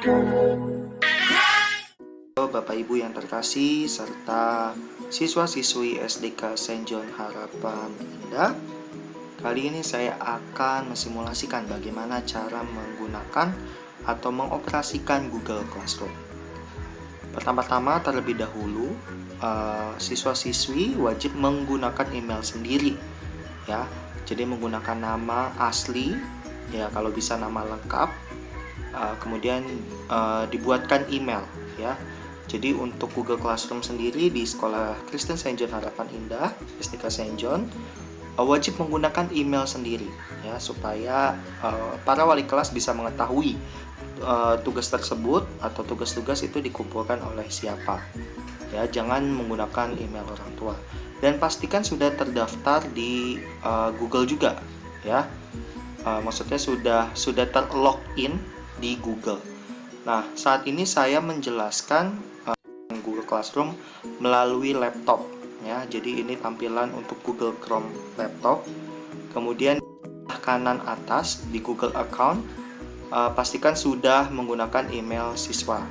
Halo Bapak Ibu yang terkasih serta siswa-siswi SDK Saint John Harapan Indah. Kali ini saya akan mensimulasikan bagaimana cara menggunakan atau mengoperasikan Google Classroom. Pertama-tama terlebih dahulu, siswa-siswi wajib menggunakan email sendiri, ya. Jadi menggunakan nama asli, ya kalau bisa nama lengkap. Kemudian dibuatkan email, ya. Jadi untuk Google Classroom sendiri di Sekolah Kristen Saint John Harapan Indah, SDK Saint John, wajib menggunakan email sendiri, ya, supaya para wali kelas bisa mengetahui tugas tersebut atau tugas-tugas itu dikumpulkan oleh siapa. Ya, jangan menggunakan email orang tua. Dan pastikan sudah terdaftar di Google juga, ya. Maksudnya sudah terlogin di Google. Nah, saat ini saya menjelaskan Google Classroom melalui laptop, ya. Jadi ini tampilan untuk Google Chrome laptop. Kemudian kanan atas di Google Account, pastikan sudah menggunakan email siswa.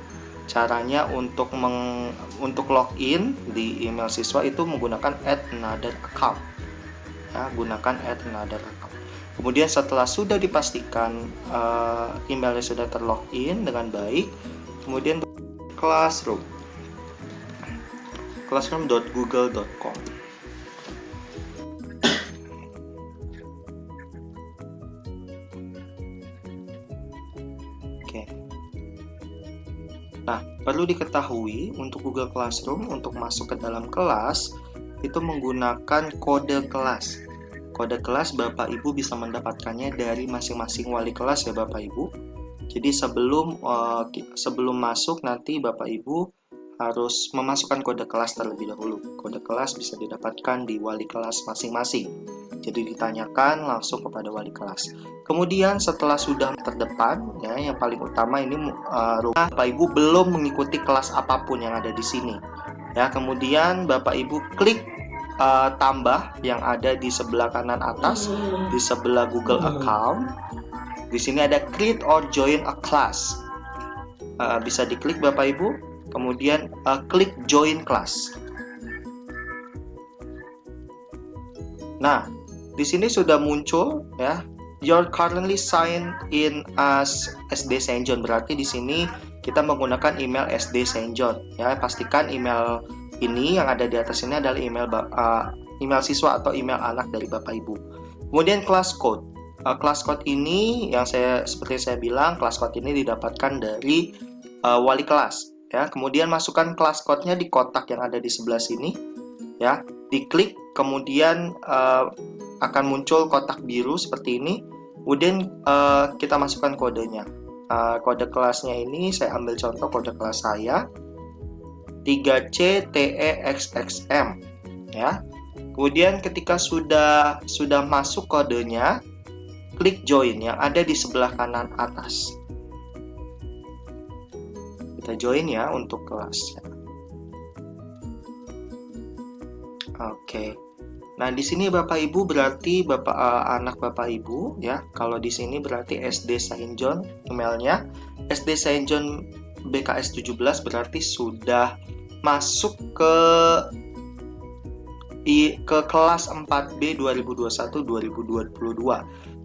Caranya untuk login di email siswa itu menggunakan add another account, ya, gunakan add another account. Kemudian setelah sudah dipastikan emailnya sudah terlogin dengan baik, kemudian classroom.google.com. Oke. Nah, perlu diketahui untuk Google Classroom untuk masuk ke dalam kelas itu menggunakan kode kelas. Kode kelas Bapak Ibu bisa mendapatkannya dari masing-masing wali kelas, ya Bapak Ibu. Jadi sebelum masuk nanti Bapak Ibu harus memasukkan kode kelas terlebih dahulu. Kode kelas bisa didapatkan di wali kelas masing-masing. Jadi ditanyakan langsung kepada wali kelas. Kemudian setelah sudah terdepan, ya, yang paling utama ini Bapak Ibu belum mengikuti kelas apapun yang ada di sini. Ya, kemudian Bapak Ibu klik tambah yang ada di sebelah kanan atas, di sebelah Google Account. Di sini ada create or join a class. Bisa diklik Bapak Ibu. Kemudian klik join class. Nah, di sini sudah muncul, ya, you're currently signed in as SD Saint John. Berarti di sini kita menggunakan email SD Saint John, ya. Pastikan email ini yang ada di atas ini adalah email siswa atau email anak dari Bapak Ibu. Kemudian class code. Class code ini yang seperti saya bilang, class code ini didapatkan dari wali kelas, ya. Kemudian masukkan class code-nya di kotak yang ada di sebelah sini, ya. Diklik, kemudian akan muncul kotak biru seperti ini. Kemudian kita masukkan kodenya. Kode kelasnya ini saya ambil contoh kode kelas saya 3CTEXXM, ya. Kemudian ketika sudah masuk kodenya, klik join yang ada di sebelah kanan atas. Kita join, ya, untuk kelas. Oke. Nah, di sini Bapak Ibu berarti anak Bapak Ibu, ya. Kalau di sini berarti SD Saint John emailnya. SD Saint John BKS 17 berarti sudah masuk ke kelas 4B 2021-2022.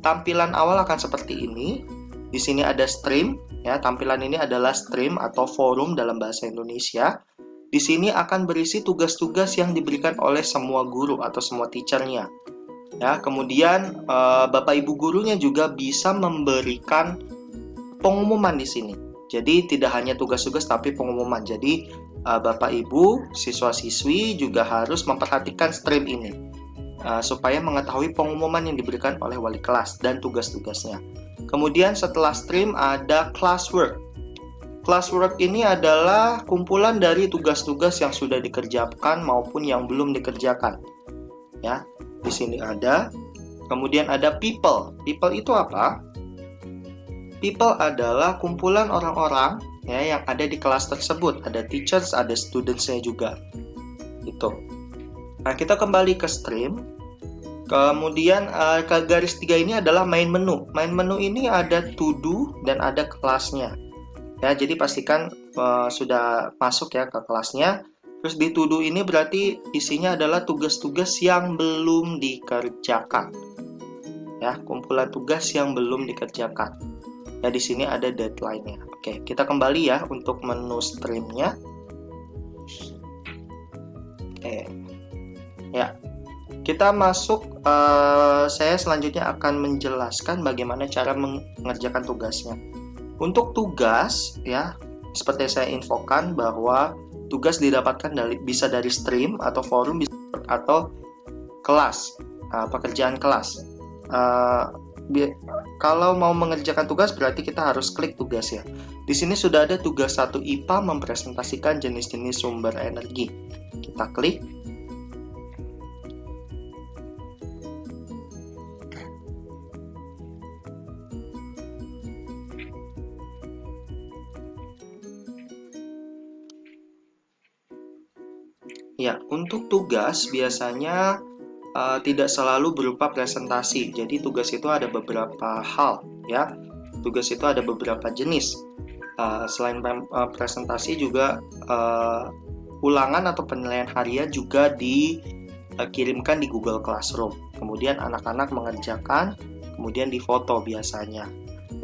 Tampilan awal akan seperti ini. Di sini ada stream, ya. Tampilan ini adalah stream atau forum dalam bahasa Indonesia. Di sini akan berisi tugas-tugas yang diberikan oleh semua guru atau semua teachernya, ya. Kemudian Bapak Ibu gurunya juga bisa memberikan pengumuman di sini. Jadi tidak hanya tugas-tugas tapi pengumuman. Jadi Bapak Ibu, siswa-siswi juga harus memperhatikan stream ini supaya mengetahui pengumuman yang diberikan oleh wali kelas dan tugas-tugasnya. Kemudian setelah stream ada classwork. Classwork ini adalah kumpulan dari tugas-tugas yang sudah dikerjakan maupun yang belum dikerjakan. Ya, di sini ada. Kemudian ada people. People itu apa? People adalah kumpulan orang-orang, ya, yang ada di kelas tersebut. Ada teachers, ada students-nya juga. Itu. Nah, kita kembali ke stream. Kemudian ke garis 3 ini adalah main menu. Main menu ini ada to do dan ada kelasnya. Ya, jadi pastikan sudah masuk ya ke kelasnya. Terus di to do ini berarti isinya adalah tugas-tugas yang belum dikerjakan. Ya, kumpulan tugas yang belum dikerjakan. Ya, di sini ada deadline-nya. Oke, kita kembali ya untuk menu stream-nya. Oke. Ya. Kita masuk, saya selanjutnya akan menjelaskan bagaimana cara mengerjakan tugasnya. Untuk tugas, ya, seperti saya infokan bahwa tugas didapatkan bisa dari stream atau forum atau kelas, pekerjaan kelas. Kalau mau mengerjakan tugas berarti kita harus klik tugas ya. Di sini sudah ada tugas 1 IPA mempresentasikan jenis-jenis sumber energi. Kita klik. Ya, untuk tugas biasanya tidak selalu berupa presentasi. Jadi tugas itu ada beberapa hal, ya. Tugas itu ada beberapa jenis. Selain presentasi juga ulangan atau penilaian harian juga dikirimkan di Google Classroom. Kemudian anak-anak mengerjakan, kemudian difoto biasanya.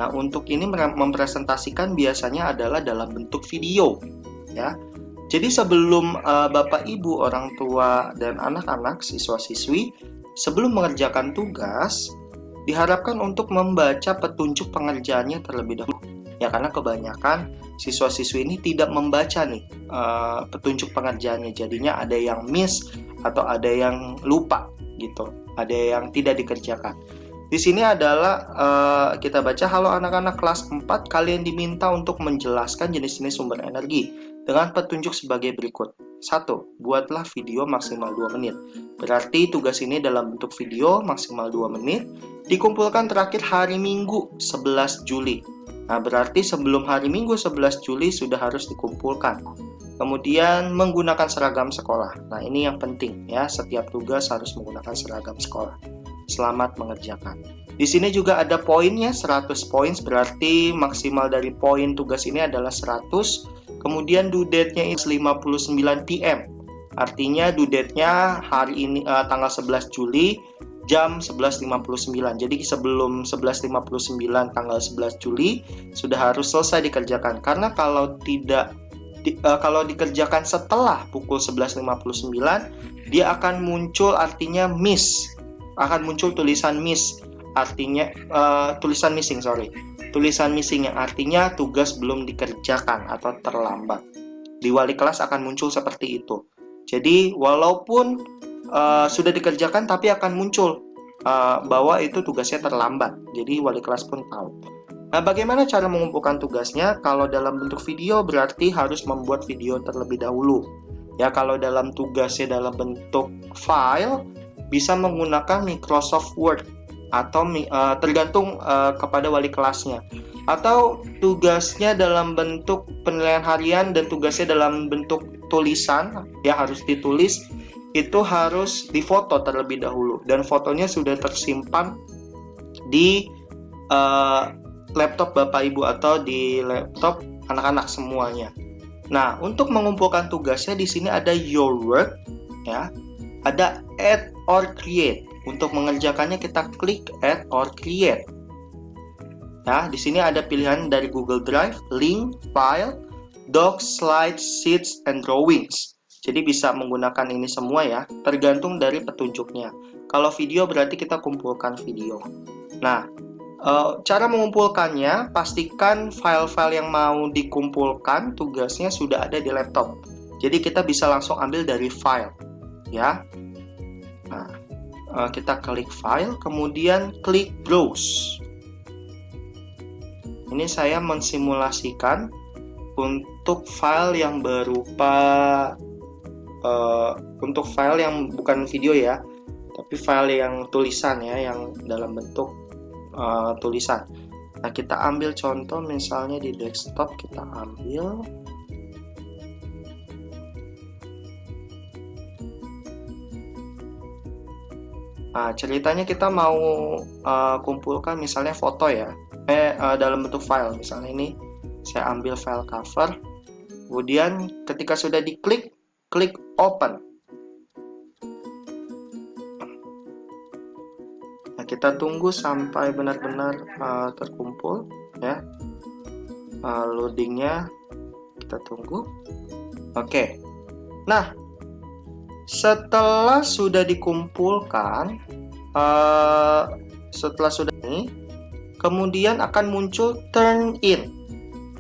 Nah, untuk ini mempresentasikan biasanya adalah dalam bentuk video, ya. Jadi sebelum Bapak Ibu, orang tua, dan anak-anak, siswa-siswi, sebelum mengerjakan tugas, diharapkan untuk membaca petunjuk pengerjaannya terlebih dahulu. Ya, karena kebanyakan siswa-siswi ini tidak membaca nih petunjuk pengerjaannya. Jadinya ada yang miss atau ada yang lupa gitu. Ada yang tidak dikerjakan. Di sini adalah kita baca, halo anak-anak kelas 4, kalian diminta untuk menjelaskan jenis-jenis sumber energi dengan petunjuk sebagai berikut. 1. Buatlah video maksimal 2 menit. Berarti tugas ini dalam bentuk video maksimal 2 menit, dikumpulkan terakhir hari Minggu 11 Juli. Nah, berarti sebelum hari Minggu 11 Juli sudah harus dikumpulkan. Kemudian menggunakan seragam sekolah. Nah, ini yang penting ya, setiap tugas harus menggunakan seragam sekolah. Selamat mengerjakan. Di sini juga ada poinnya, 100 poin, berarti maksimal dari poin tugas ini adalah 100. Kemudian due date-nya is 59 PM. Artinya due date-nya hari ini tanggal 11 Juli jam 11.59. Jadi sebelum 11.59 tanggal 11 Juli sudah harus selesai dikerjakan. Karena kalau dikerjakan setelah pukul 11.59, dia akan muncul artinya miss. Akan muncul tulisan miss. Artinya tulisan missing yang artinya tugas belum dikerjakan atau terlambat. Di wali kelas akan muncul seperti itu. Jadi walaupun sudah dikerjakan tapi akan muncul bahwa itu tugasnya terlambat. Jadi wali kelas pun tahu. Nah, bagaimana cara mengumpulkan tugasnya? Kalau dalam bentuk video berarti harus membuat video terlebih dahulu. Ya, kalau dalam tugasnya dalam bentuk file bisa menggunakan Microsoft Word atau tergantung kepada wali kelasnya. Atau tugasnya dalam bentuk penilaian harian dan tugasnya dalam bentuk tulisan, ya harus ditulis, itu harus difoto terlebih dahulu. Dan fotonya sudah tersimpan di laptop Bapak Ibu atau di laptop anak-anak semuanya. Nah, untuk mengumpulkan tugasnya di sini ada your work, ya. Ada add or create. Untuk mengerjakannya kita klik add or create. Ya, di sini ada pilihan dari Google Drive, link, file, docs, slides, sheets, and drawings. Jadi bisa menggunakan ini semua ya, tergantung dari petunjuknya. Kalau video berarti kita kumpulkan video. Nah, cara mengumpulkannya, pastikan file-file yang mau dikumpulkan tugasnya sudah ada di laptop. Jadi kita bisa langsung ambil dari file, ya. Nah, kita klik file, kemudian klik browse. Ini saya mensimulasikan untuk file yang berupa untuk file yang bukan video ya, tapi file yang tulisan ya, yang dalam bentuk tulisan. Nah, kita ambil contoh misalnya di desktop, kita ambil ceritanya kita mau kumpulkan misalnya foto ya, dalam bentuk file. Misalnya ini Saya ambil file cover. Kemudian ketika sudah diklik, klik open. Nah, kita tunggu sampai benar-benar terkumpul ya. Loadingnya kita tunggu. Oke. Nah, setelah sudah dikumpulkan, setelah sudah ini, kemudian akan muncul turn in.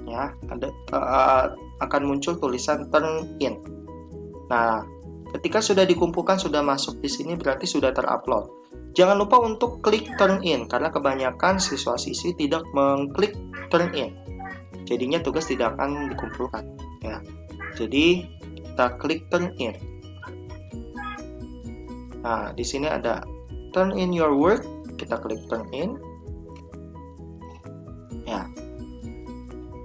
Ya, akan muncul tulisan turn in. Nah, ketika sudah dikumpulkan, sudah masuk di sini, berarti sudah terupload. Jangan lupa untuk klik turn in, karena kebanyakan siswa-siswi tidak mengklik turn in. Jadinya tugas tidak akan dikumpulkan. Ya. Jadi, kita klik turn in. Nah, di sini ada turn in your work. Kita klik turn in. Ya.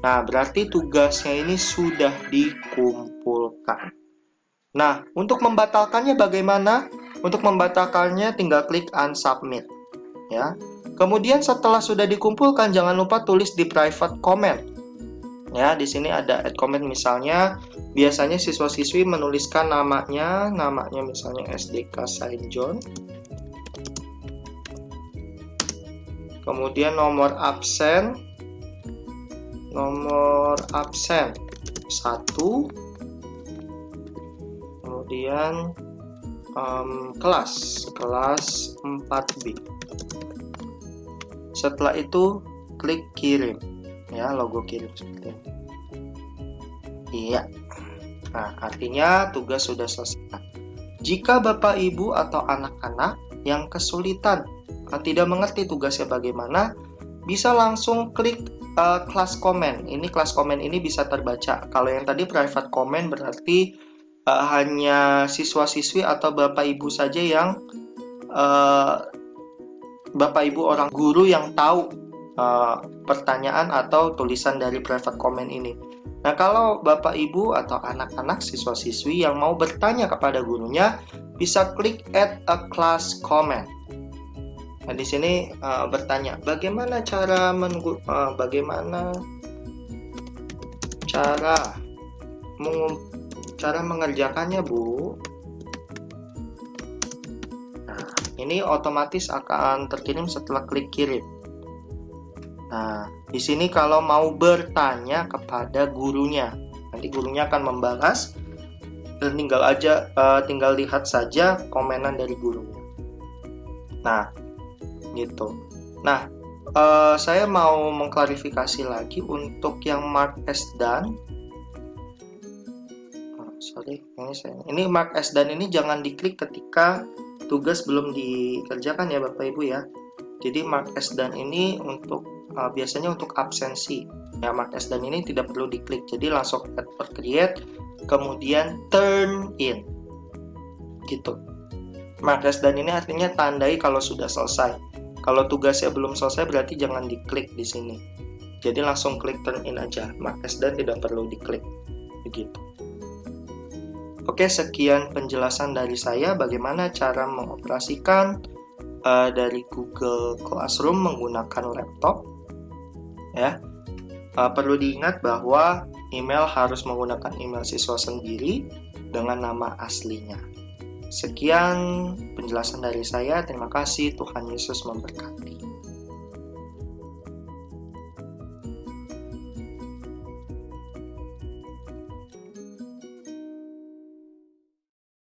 Nah, berarti tugasnya ini sudah dikumpulkan. Nah, untuk membatalkannya bagaimana? Untuk membatalkannya tinggal klik unsubmit. Ya. Kemudian setelah sudah dikumpulkan, jangan lupa tulis di private comment. Ya, di sini ada add comment misalnya. Biasanya siswa-siswi menuliskan namanya misalnya SDK Saint John. Kemudian nomor absen 1, kemudian kelas 4B. Setelah itu klik kirim, ya, logo kirim seperti ini. Iya. Nah, artinya tugas sudah selesai. Jika Bapak Ibu atau anak-anak yang kesulitan tidak mengerti tugasnya bagaimana, bisa langsung klik class comment. Ini class comment ini bisa terbaca. Kalau yang tadi private comment berarti hanya siswa-siswi atau Bapak Ibu saja yang Bapak Ibu orang guru yang tahu pertanyaan atau tulisan dari private comment ini. Nah, kalau Bapak Ibu atau anak-anak siswa-siswi yang mau bertanya kepada gurunya, bisa klik add a class comment. Nah, di sini bertanya, bagaimana cara mengerjakannya, Bu? Nah, ini otomatis akan terkirim setelah klik kirim. Nah, di sini kalau mau bertanya kepada gurunya, nanti gurunya akan membalas dan tinggal lihat saja komenan dari gurunya. Nah, gitu. Nah, saya mau mengklarifikasi lagi untuk yang mark as done. Ini mark as done ini jangan diklik ketika tugas belum dikerjakan ya Bapak Ibu ya. Jadi mark as done ini untuk biasanya untuk absensi. Ya, mark as done ini tidak perlu diklik. Jadi langsung add or create, kemudian turn in. Gitu. Mark as done ini artinya tandai kalau sudah selesai. Kalau tugasnya belum selesai berarti jangan diklik di sini. Jadi langsung klik turn in aja. Mark as done tidak perlu diklik. Begitu. Oke, sekian penjelasan dari saya bagaimana cara mengoperasikan dari Google Classroom menggunakan laptop. Ya. Perlu diingat bahwa email harus menggunakan email siswa sendiri dengan nama aslinya. Sekian penjelasan dari saya. Terima kasih. Tuhan Yesus memberkati.